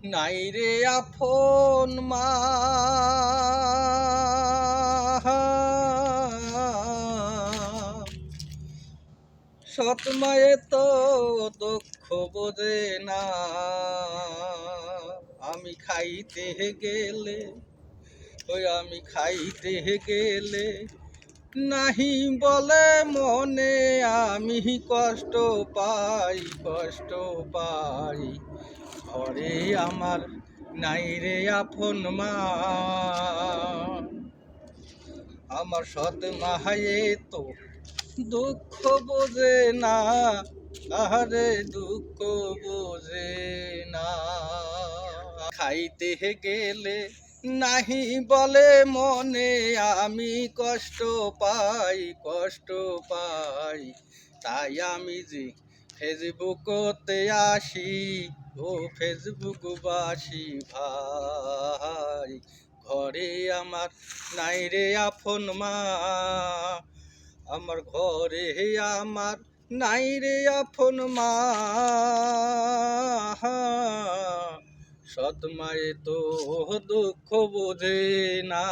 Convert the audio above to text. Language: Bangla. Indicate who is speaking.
Speaker 1: নাই রে আপন মা। সৎ মায়ে তো দুঃখ বোঝে না। আমি খাইতে গেলে আমি খাইতে গেলে নাহি বলে মনে, আমি কষ্ট পাই কষ্ট পাই। ঘরে আমার নাই রে আপন মা। আমার সৎ মায়ে তো দুঃখ বোঝে না, আহারে দুঃখ বোঝে না। খাইতে গেলে নাহি বলে মনে, আমি কষ্ট পাই কষ্ট পাই। তাই আমি যে ফেসবুকতে আসি, ও ফেসবুক বাসি ভাই। ঘরে আমার নাই রে আপন মা। আমার ঘরে আমার নাই রে আপন মা। সৎ মায়ে তো দুঃখ বোঝে না।